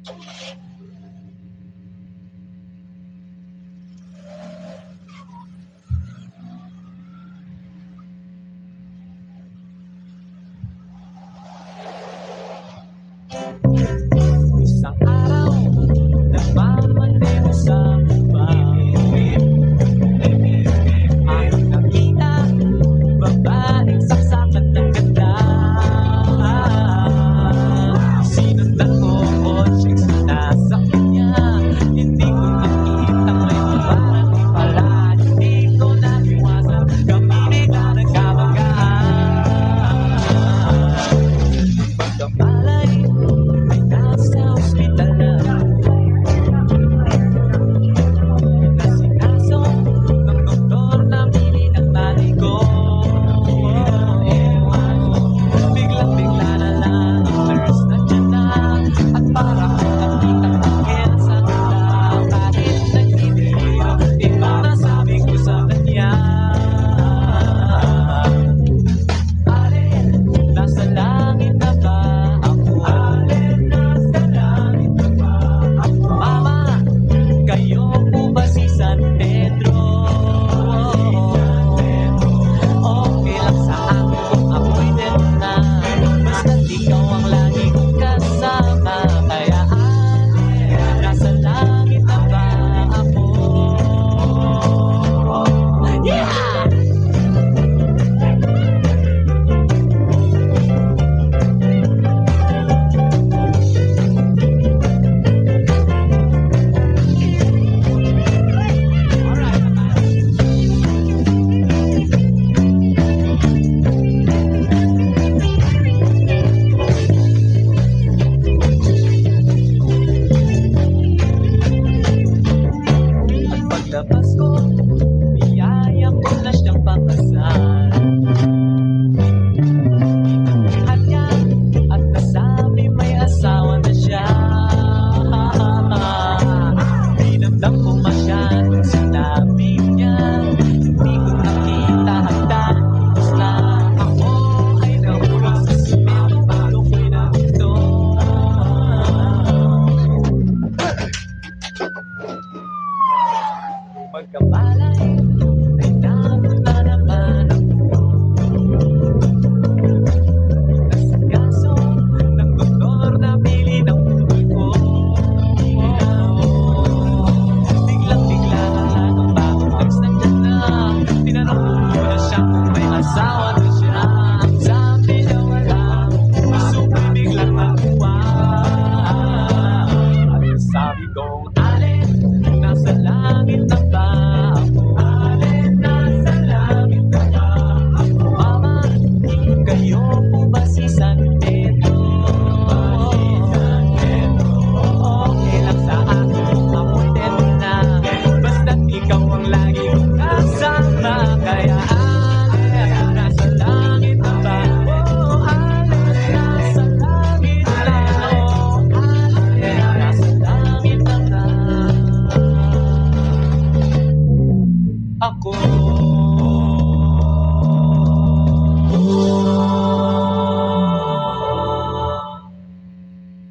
Isang araw, nagmamaneho sa bangin. Ang nakita, babaeng saksakan ng ganda. Sinundan ko kotseng sinasakyan niya. Hindi ko nakita may parang di pala. Hindi ko naiwasan, kami bigla nagkabagaan. Pagkamalay ay nasa ospital na. Nasikaso ng doktor na pili ng nanay ko. Biglang-bigla na lang ang nurse nandiyan na. At para